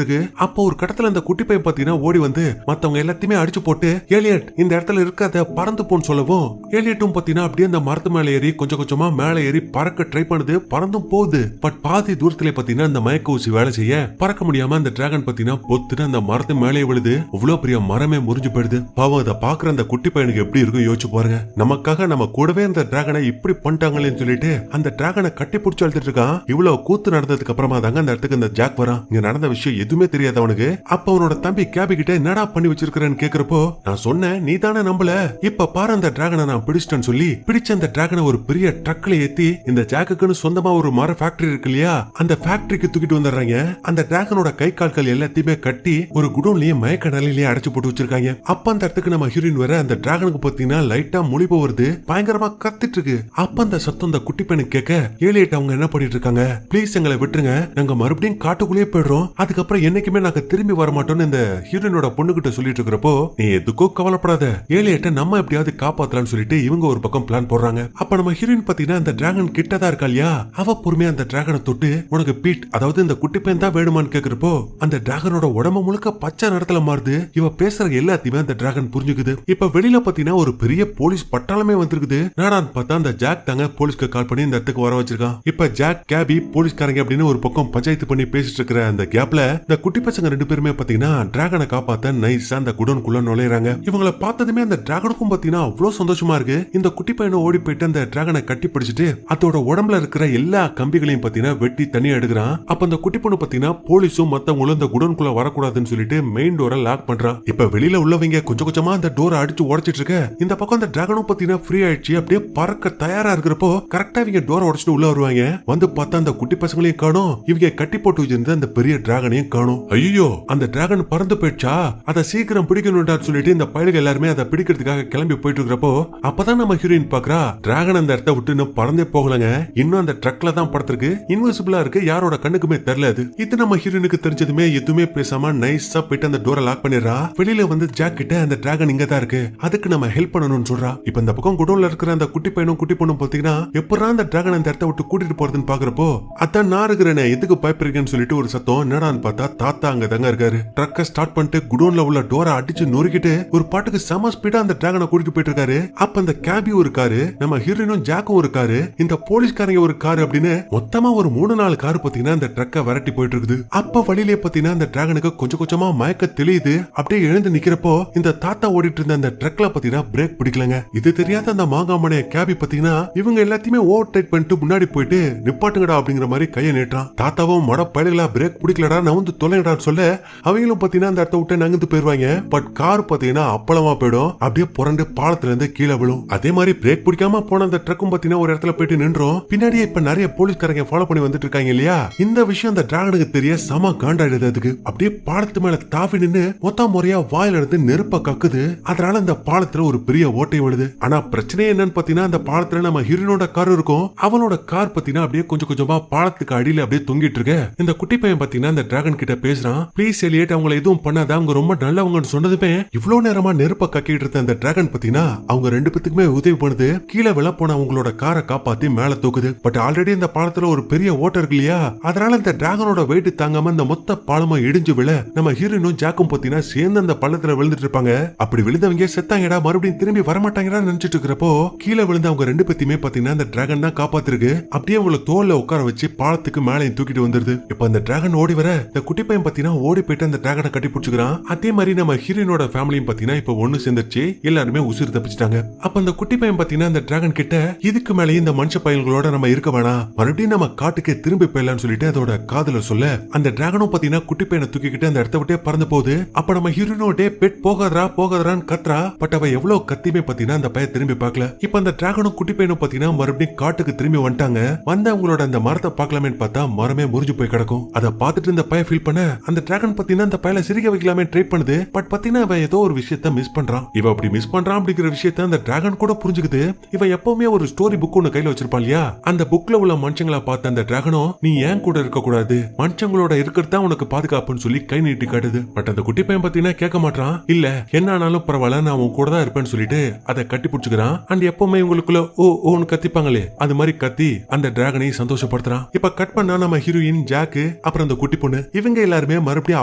இருக்கு. அப்போ ஒரு கடத்துல அந்த குட்டி பையன் பாத்தீங்கன்னா ஓடி வந்து மத்தவங்க எல்லாத்தையுமே அடிச்சு போட்டு, ஏலியட் இந்த இடத்துல இருக்காத, பறந்து போன்னு சொல்லவும் ஏலியட்டும் பாத்தீங்கன்னா அப்படியே அந்த மரத்து மேல ஏறி கொஞ்சம் கொஞ்சமா மேல ஏறி பறக்க ட்ரை பண்ணுது. பறந்தும் போகுது. பட் பாதி தூரத்துல பாத்தீங்கன்னா அந்த மயக்க ஊசி வேலை செய்ய பறக்க முடியாம அந்த டிராகன் பாத்தீங்கன்னா பொத்துன்னு அந்த மரத்து மேலே விழுது. அவ்வளவு பெரிய மரமே முறிஞ்சு போயிடுது. பாவம் அதை பாக்குற அந்த குட்டி பையனுக்கு எப்படி இருக்கும் யோசிச்சு பாருங்க. நமக்காக நம்ம கூடவே அந்த டிராகனை இப்படி பண்ணிட்டாங்களேன்னு சொல்லிட்டு அந்த டிராகனை கட்டி பிடிச்சு அழுத்திட்டு இருக்கான். இவ்வளவு கூத்து நடந்ததுக்கு அப்புறமா தாங்க அந்த இடத்துக்கு அந்த ஜாக் வரான். இங்க நடந்த விஷயம் எதுவுமே தெரியாது அவனுக்கு. அப்ப அவனோட தம்பி கேபி கிட்ட என்னடா பண்ணி வச்சிருக்கிறேன்னு கேக்குறப்போ, நான் சொன்னேன் நீ தானே நம்பல, இப்ப பாரு அந்த டிராகனை நான் பிடிச்சிட்டேன்னு சொல்லி பிடிச்ச அந்த டிராகனை ஒரு பெரிய ட்ரக்ல ஏத்தி இந்த ஜாக்குன்னு சொந்தமா ஒரு மர ஃபேக்டரி இருக்கு இல்லையா, அந்த ஃபேக்டரிக்கு தூக்கிட்டு வந்துடுறாங்க. அந்த டிராகனோட கை கால்கள் எல்லாத்தையுமே கட்டி ஒரு குடோன்லயே மயக்க நிலையிலேயே அடைச்சு போட்டு வச்சிருக்காங்க. அப்ப அந்த இடத்துக்கு நம்ம ஹீரோயின் வர அந்த டிராகனுக்கு பாத்தீங்கன்னா லைட்டா முழிப்பு வருது. பயங்கரமா கத்திட்டு இருக்கு. அப்ப அந்த சத்தம் அந்த குட்டி பையனுக்கு கேட்க, ஏலியட் அவங்க என்ன பண்ணிட்டு இருக்காங்க, ப்ளீஸ் எங்களை விட்டுருங்க, நாங்க மறுபடியும் காட்டுக்குள்ளேயே போயிடுறோம், அதுக்கப்புறம் என்னைக்குமே நாங்க திரும்பி வர மாட்டோம்னு இந்த ஹீரோயினோட பொண்ணுகிட்ட சொல்லிட்டு இருக்கிறப்போ, நீ எதுக்கோ கவலைப்படாத, ஏலியட்ட நம்ம எப்படியாவது காப்பாத்தலாம்னு சொல்லிட்டு இவங்க ஒரு பக்கம் பிளான் போடுறாங்க. அப்ப நம்ம ஹீரோயின் பாத்தீங்கன்னா அந்த டிராகன் கிட்டதான் இருக்கா இல்லையா, அவ பொறுமையா அந்த டிராகனை தொட்டு உனக்கு பீட், அதாவது இந்த குட்டி பையன் தான் வேணுமான்னு கேக்குறப்போ அந்த டிராகனோட உடம்பு முழுக்க பச்சை நிறத்துல மாறுது. இவ பேசுற எல்லாத்தையுமே அந்த டிராகன் புரிஞ்சுக்குது. இப்ப வெளியில பாத்தீங்கன்னா ஒரு பெரிய போலீஸ் பட்டாளமே வந்திருக்குது. நாடான்னு பார்த்தா அந்த ஜாக் தாங்க போலீஸ்க்கு கால் பண்ணி இந்த இடத்துக்கு வர வச்சிருக்கான். இப்ப ஜாக், கேபி, போலீஸ்காரங்க அப்படின்னு ஒரு பக்கம் பஞ்சாயத்து பண்ணி பேசிட்டு இருக்கிற அந்த கேப்ல இந்த குட்டி பசங்க 2 பேருமே பாத்தீங்கன்னா டிராகனை காப்பாத்த நைஸா அந்த குடோனுக்குள்ள நுழையறாங்க. இவங்களை பார்த்ததுமே அந்த டிராகனுக்கும் பாத்தீங்கன்னா அவ்வளவு சந்தோஷமா இருக்கு. இந்த குட்டி பையனை ஓடி போயிட்டு அந்த டிராகனை கட்டி பிடிச்சிட்டு அதோட உடம்புல இருக்கிற எல்லா கம்பிகளையும் பாத்தீங்கன்னா வெட்டி தனியா எடுக்கிறான். அப்ப அந்த குட்டி பொண்ணு பாத்தீங்கன்னா போலீஸும் மத்தவங்களும் இந்த குடோனுக்குள்ள வரக்கூடாதுன்னு சொல்லிட்டு மெயின் டோரை லாக் பண்றான். இப்ப வெளியில உள்ளவங்க கொஞ்சம் கொஞ்சமா அந்த டோரை அடிச்சு உடைச்சிட்டு இருக்க, இந்த பக்கம் அந்த டிராகனும் பாத்தீங்கன்னா ஃப்ரீ ஆயிடுச்சு. அப்படியே பறக்க தயாரா இருக்கிறப்போ கரெக்டா இவங்க டோரை உடைச்சிட்டு உள்ள வருவாங்க. வந்து பார்த்தா அந்த குட்டி பசங்களையும் காணும், இவங்க கட்டி போட்டு வச்சிருந்த அந்த பெரிய டிராகனையும் காணும். ஐயோ அந்த டிராகன் பறந்து போயிடுச்சா, அதை சீக்கிரம் பிடிக்கணும்டா சொல்லிட்டு இந்த பயலுங்க எல்லாருமே அதை பிடிக்கிறதுக்காக கிளம்பி போயிட்டு இருக்கிறப்போ அப்பதான் நம்ம ஹீரோயின் பாக்குறா, டிராகன் அந்த இடத்த விட்டு இன்னும் பறந்தே போகலங்க, இன்னும் அந்த ட்ரக்ல தான் படுத்திருக்கு, இன்விசிபிளா இருக்கு, யாரோட கண்ணுக்குமே தெரியல. இது நம்ம ஹீரோயினுக்கு தெரிஞ்சதுமே எதுவுமே பேசாம நைஸா போயிட்டு அந்த டோரை லாக் பண்ணிடுறா. வெளியில வந்து ஜாக் கிட்ட அந்த டிராகன் இங்க தான் இருக்கு, அதுக்கு நம்ம ஹெல்ப் பண்ணணும்னு சொல்றா. இப்ப இந்த பக்கம் குடோன்ல இருக்கிற அந்த குட்டி பையனும் குட்டி பொண்ணும் பாத்தீங்கன்னா எப்படா அந்த டிராகன் அந்த இடத்த விட்டு கூட்டிட்டு போறதுன்னு பாக்குறப்போ அதான் நான் இருக்கிறேனே எதுக்கு பயப்படுறீங்கன்னு சொல்லிட்டு ஒரு சத்தம். என்னடான்னு பார்த்தா தாத்தா அங்க தாங்க இருக்காரு. ட்ரக்க ஸ்டார்ட் பண்ணிட்டு குடோன்ல உள்ள டோரை அடிச்சு நொறுக்கிட்டு ஒரு பாட்டுக்கு செம ஸ்பீடா அந்த டிராகனை கூட்டிட்டு போயிட்டு இருக்காரு. அப்ப அந்த கேபி ஒரு காரு, நம்ம ஹீரோயினும் ஜாக்கும் ஒரு காரு, இந்த போலீஸ்காரங்க ஒரு காரு அப்படின்னு மொத்தமா ஒரு 3-4 கார் பாத்தீங்கன்னா அந்த ட்ரக்க விரட்டி போயிட்டு இருக்குது. அப்ப வழியிலே பாத்தீங்கன்னா அந்த டிராகனுக்கு கொஞ்சம் கொஞ்சமா மயக்க தெளியுது. அப்படியே எழுந்து நிக்கிறப்போ இந்த தாத்தா ஓடிட்டு இருந்த அந்த ட்ரக்ல பாத்தீங்கன்னா பிரேக் பிடிக்கலங்க. இது தெரியாத அந்த மாங்காமனைய கேபி பாத்தீங்கன்னா இவங்க எல்லாத்தையுமே ஓவர் டேக் பண்ணிட்டு முன்னாடி போயிட்டு நிப்பாட்டுங்கடா அப்படிங்கிற மாதிரி கையை நீட்டுறான். தாத்தாவும் மட பயலுகளா பிரேக் பிடிக்கலடா நவுந்து தொலைங்கடான்னு சொல்ல அவங்களும் பாத்தீங்கன்னா அந்த இடத்த விட்டு நகர்ந்து போயிருவாங்க. பட் கார் பாத்தீங்கன்னா அப்பளமா போயிடும், அப்படியே புரண்டு பாலத்துல இருந்து கீழே விழும். அதே மாதிரி பிரேக் பிடிக்காம போன அந்த ட்ரக்கும் பாத்தீங்கன்னா ஒரு இடத்துல போயிட்டு நின்றோம். பின்னாடியே இப்ப நிறைய போலீஸ்காரங்க ஃபாலோ பண்ணி வந்துட்டு இருக்காங்க இல்லையா. இந்த விஷயம் அந்த டிராகனுக்கு தெரிய சம காண்டாயிடுது. அதுக்கு அப்படியே பாலத்து மேல தாவி நின்னு மொத்த முறையா வாயில இருந்து நெருப்ப கக்குது. அதனால அந்த பாலத்துல ஒரு பெரிய ஓட்டை விழுது. ஆனா பிரச்சனை என்னன்னு பாத்தீங்கன்னா அந்த பாலத்துல நம்ம ஹீரோனோட கார் இருக்கும். அவனோட கார் பாத்தீங்கன்னா அப்படியே கொஞ்சம் கொஞ்சமா பாலத்துக்கு அடியில அப்படியே தொங்கிட்டு இருக்கு. இந்த குட்டி பையன் பாத்தீங்கன்னா அந்த டிராகன் கிட்ட பேசுறான். ப்ளீஸ் எலியட், அவங்களை எதுவும் பண்ணாத, அவங்க ரொம்ப நல்லவங்கன்னு சொன்னதுமே இவ்வளவு நேரமா நெருப்ப கக்கிட்டு இருந்த அந்த டிராகன் பாத்தீங்கன்னா அவங்க ரெண்டு பேத்துக்குமே உதவி பண்ணுது. கீழே விழ போன அவங்களோட காரை காப்பாத்தி மேல தூக்குது. பட் ஆல்ரெடி இந்த பாலத்துல ஒரு பெரிய ஓட்டை இருக்கு இல்லையா, அதனால இந்த டிராகனோட வெயிட் தாங்காம இந்த மொத்த பாலமும் இடிஞ்சு விழ நம்ம ஹீரோனும் ஜாக்கும் பாத்தீங்கன்னா சேர்ந்து அந்த பள்ளத்துல விழுந்துட்டு இருப்பாங்க. அப்படி விழுந்தவங்க செத்தாங்கடா, மறுபடியும் திரும்பி வரமாட்டாங்கடா நினைச்சிட்டு இருக்கிறப்போ கீழே விழுந்து அவங்க ரெண்டு பேத்தையுமே பாத்தீங்கன்னா அந்த டிராகன் தான் காப்பாத்திருக்கு. அப்படியே அவங்களை தோல்ல உட்கார வச்சு பாலத்துக்கு மேலே தூக்கிட்டு வந்துருது. இப்ப அந்த டிராகன் ஓடி வர இந்த குட்டி பையன் பாத்தீங்கன்னா ஓடி போயிட்டு அந்த டிராகனை கட்டி பிடிச்சுக்கிறான். அதே மாதிரி நம்ம ஹீரோனோட ஃபேமிலியும் பாத்தீங்கன்னா இப்ப ஒண்ணு சேர்ந்துச்சு, எல்லாருமே உசுறு தப்பிச்சிட்டாங்க. அப்ப அந்த குட்டி பையன் பாத்தீங்கன்னா அந்த டிராகன் கிட்ட இதுக்கு மேலே இந்த மனுஷ பயல்களோட நம்ம இருக்க வேணாம், மறுபடியும் நம்ம காட்டுக்கே திரும்பி போயிடலாம்னு சொல்லிட்டு அதோட காதுல சொல்ல அந்த டிராகனும் பாத்தீங்கன்னா குட்டி பையனை தூக்கிக்கிட்டு அந்த இடத்த விட்டே பறந்து போகுது. அப்ப நம்ம ஹீரோனோட பெட் போகாதரா போகாதரான்னு கத்துறா. பட் அவ எவ்வளவு கத்தியுமே பாத்தீங்கன்னா அந்த பையன் திரும்பி பார்க்கல. இப்ப அந்த டிராகனும் குட்டி பையனும் பாத்தீங்கன்னா மறுபடியும் காட்டுக்கு திரும்பி வந்துட்டாங்க. வந்து அவங்களோட அந்த மரத்தை பார்க்கலாமே பார்த்தா மரமே முறிஞ்சு போய் கிடக்கும். அதை பார்த்துட்டு இந்த பையன் ஃபீல் பண்ண அந்த டிராகன் பாத்தீங்கன்னா அந்த பையனை சிரிக்க வைக்கலாமே ட்ரை பண்ணுது. பட் பாத்தீங்கன்னா அவன் ஏதோ ஒரு விஷயத்த மிஸ் பண்றான். இவ அப்படி மிஸ் பண்றான் அப்படிங்கிற விஷயத்த அந்த டிராகன் கூட புரிஞ்சுக்குது. இவன் எப்பவுமே ஒரு ஸ்டோரி புக் ஒண்ணு கையில வச்சிருப்பான் இல்லையா, அந்த புக்ல உள்ள மனுஷங்களை பார்த்த அந்த டிராகனும் நீ ஏன் கூட இருக்க கூடாது, மனுஷங்களோட இருக்கிறதா உனக்கு பாதுகாப்புன்னு சொல்லி கை நீட்டி காட்டுது. பட் அந்த குட்டி பையன் பாத்தீங்கன்னா கேட்க மாட்டான். இல்ல என்ன ஆனாலும் பரவாயில்ல, நான் உன் கூட தான் இருப்பேன்னு சொல்லிட்டு அதை கட்டி பிடிச்சுக்கிறான். அண்ட் எப்பவுமே உங்களுக்குள்ள ஓ ஓன்னு கத்திப்பாங்களே அது மாதிரி கத்தி அந்த டிராகனையும் சந்தோஷப்படுத்துறான். இப்ப கட் பண்ணா நம்ம ஹீரோயின் ஜாக்கு அப்புறம் அந்த குட்டி பொண்ணு இவங்க எல்லாருமே மறுபடியும்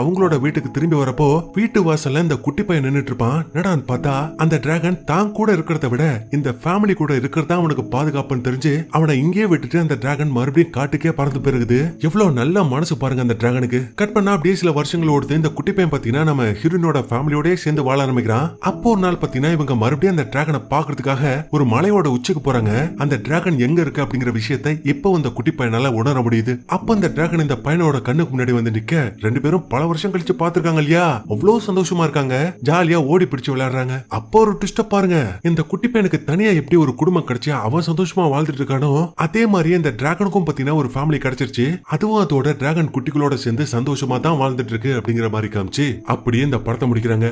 அவங்களோட வீட்டுக்கு திரும்பி வரப்போ வீட்டு வாசல்ல இந்த குட்டி பையன் நின்னுட்டு இருப்பான். என்னடான்னு பார்த்தா அந்த டிராகன் தான் கூட இருக்கிறத விட இந்த ஃபேமிலி கூட இருக்கிறதா அவனுக்கு பாதுகாப்புன்னு தெரிஞ்சு அவனை இங்கேயே விட்டுட்டு அந்த டிராகன் மறுபடியும் காட்டுக்கே பறந்து போயிருக்குது. எவ்வளவு நல்ல மனசு பாருங்க அந்த டிராகனுக்கு. கட் பண்ணா அப்படியே சில வருஷங்கள் ஓடுது. இந்த குட்டி பையன் பாத்தீங்கன்னா நம்ம ஹீரோயினோட ஃபேமிலியோட சேர்ந்து வாழ ஆரம்பிக்கிறான். அப்போ ஒரு நாள் பாத்தீங்கன்னா இவங்க மறுபடியும் அந்த டிராகனை பாக்குறதுக்காக ஒரு மலையோட உச்சிக்கு போறாங்க. அந்த டிராகன் எங்க இருக்கு அப்படிங்கிற விஷயத்தை இப்போ அந்த குட்டி பையனால உணர முடியுது. அப்ப அந்த டிராகன் இந்த பையனோட கண்ணுக்கு முன்னாடி வந்து நிக்க ரெண்டு பேரும் பல வருஷம் கழிச்சு பாத்துருக்காங்க இல்லையா, அவ்வளவு சந்தோஷமா இருக்காங்க, ஜாலியா ஓடி பிடிச்சு விளையாடுறாங்க. அப்போ ஒரு ட்விஸ்ட பாருங்க, இந்த குட்டி பையனுக்கு தனியா எப்படி ஒரு குடும்பம் கிடைச்சு அவன் சந்தோஷமா வாழ்ந்துட்டு இருக்கானோ அதே மாதிரி இந்த டிராகனுக்கும் பாத்தீங்கன்னா ஒரு ஃபேமிலி கிடைச்சிருச்சு. அதுவும் அதோட டிராகன் குட்டிகளோட சேர்ந்து சந்தோஷமா தான் வாழ்ந்துட்டு இருக்கு அப்படிங்கிற மாதிரி காமிச்சு அப்படியே இந்த படத்தை முடிக்கிறாங்க.